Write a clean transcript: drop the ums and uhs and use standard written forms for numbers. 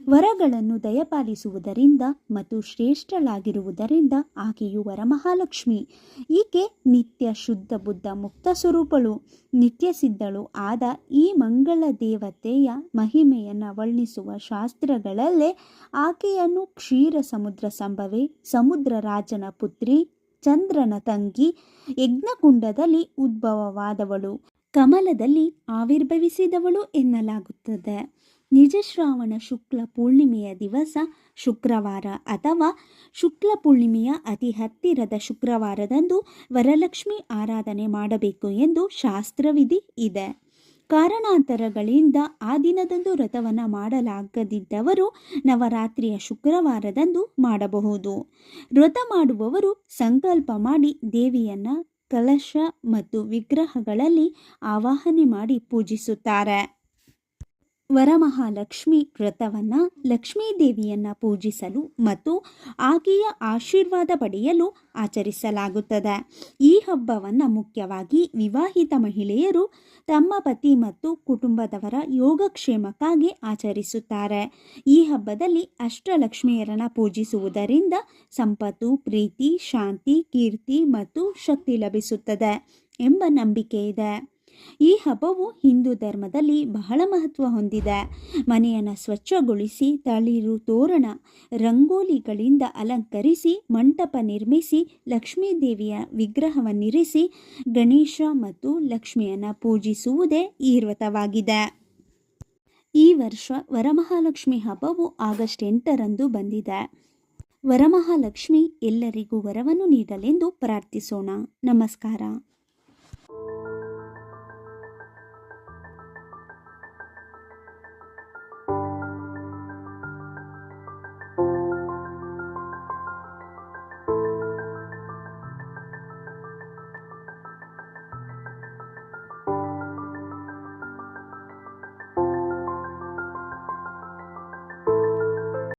ವರಗಳನ್ನು ದಯಪಾಲಿಸುವುದರಿಂದ ಮತ್ತು ಶ್ರೇಷ್ಠಳಾಗಿರುವುದರಿಂದ ಆಕೆಯು ವರಮಹಾಲಕ್ಷ್ಮಿ. ಈಕೆ ನಿತ್ಯ ಶುದ್ಧ ಬುದ್ಧ ಮುಕ್ತ ಸ್ವರೂಪಳು, ನಿತ್ಯ ಸಿದ್ಧಳು ಆದ ಈ ಮಂಗಳ ದೇವತೆಯ ಮಹಿಮೆಯನ್ನು ವರ್ಣಿಸುವ ಶಾಸ್ತ್ರಗಳಲ್ಲೇ ಆಕೆಯನ್ನು ಕ್ಷೀರ ಸಮುದ್ರ ಸಂಭವೆ, ಸಮುದ್ರ ರಾಜನ ಪುತ್ರಿ, ಚಂದ್ರನ ತಂಗಿ, ಯಜ್ಞಕುಂಡದಲ್ಲಿ ಉದ್ಭವವಾದವಳು, ಕಮಲದಲ್ಲಿ ಆವಿರ್ಭವಿಸಿದವಳು ಎನ್ನಲಾಗುತ್ತದೆ. ನಿಜ ಶ್ರಾವಣ ಶುಕ್ಲ ಪೂರ್ಣಿಮೆಯ ದಿವಸ ಶುಕ್ರವಾರ ಅಥವಾ ಶುಕ್ಲ ಪೂರ್ಣಿಮೆಯ ಅತಿ ಹತ್ತಿರದ ಶುಕ್ರವಾರದಂದು ವರಲಕ್ಷ್ಮಿ ಆರಾಧನೆ ಮಾಡಬೇಕು ಎಂದು ಶಾಸ್ತ್ರವಿಧಿ ಇದೆ. ಕಾರಣಾಂತರಗಳಿಂದ ಆ ದಿನದಂದು ವ್ರತವನ್ನು ಮಾಡಲಾಗದಿದ್ದವರು ನವರಾತ್ರಿಯ ಶುಕ್ರವಾರದಂದು ಮಾಡಬಹುದು. ವ್ರತ ಮಾಡುವವರು ಸಂಕಲ್ಪ ಮಾಡಿ ದೇವಿಯನ್ನ ಕಲಶ ಮತ್ತು ವಿಗ್ರಹಗಳಲ್ಲಿ ಆವಾಹನೆ ಮಾಡಿ ಪೂಜಿಸುತ್ತಾರೆ. ವರಮಹಾಲಕ್ಷ್ಮಿ ವ್ರತವನ್ನು ಲಕ್ಷ್ಮೀ ದೇವಿಯನ್ನು ಪೂಜಿಸಲು ಮತ್ತು ಆಕೆಯ ಆಶೀರ್ವಾದ ಪಡೆಯಲು ಆಚರಿಸಲಾಗುತ್ತದೆ. ಈ ಹಬ್ಬವನ್ನು ಮುಖ್ಯವಾಗಿ ವಿವಾಹಿತ ಮಹಿಳೆಯರು ತಮ್ಮ ಪತಿ ಮತ್ತು ಕುಟುಂಬದವರ ಯೋಗಕ್ಷೇಮಕ್ಕಾಗಿ ಆಚರಿಸುತ್ತಾರೆ. ಈ ಹಬ್ಬದಲ್ಲಿ ಅಷ್ಟಲಕ್ಷ್ಮಿಯರನ್ನು ಪೂಜಿಸುವುದರಿಂದ ಸಂಪತ್ತು, ಪ್ರೀತಿ, ಶಾಂತಿ, ಕೀರ್ತಿ ಮತ್ತು ಶಕ್ತಿ ಲಭಿಸುತ್ತದೆ ಎಂಬ ನಂಬಿಕೆ ಇದೆ. ಈ ಹಬ್ಬವು ಹಿಂದೂ ಧರ್ಮದಲ್ಲಿ ಬಹಳ ಮಹತ್ವ ಹೊಂದಿದೆ. ಮನೆಯನ್ನು ಸ್ವಚ್ಛಗೊಳಿಸಿ ತಳಿರು ತೋರಣ, ರಂಗೋಲಿಗಳಿಂದ ಅಲಂಕರಿಸಿ ಮಂಟಪ ನಿರ್ಮಿಸಿ ಲಕ್ಷ್ಮೀ ದೇವಿಯ ವಿಗ್ರಹವನ್ನಿರಿಸಿ ಗಣೇಶ ಮತ್ತು ಲಕ್ಷ್ಮಿಯನ್ನು ಪೂಜಿಸುವುದೇ ಈ ವ್ರತವಾಗಿದೆ. ಈ ವರ್ಷ ವರಮಹಾಲಕ್ಷ್ಮಿ ಹಬ್ಬವು ಆಗಸ್ಟ್ 8ರಂದು ಬಂದಿದೆ. ವರಮಹಾಲಕ್ಷ್ಮಿ ಎಲ್ಲರಿಗೂ ವರವನ್ನು ನೀಡಲೆಂದು ಪ್ರಾರ್ಥಿಸೋಣ. ನಮಸ್ಕಾರ.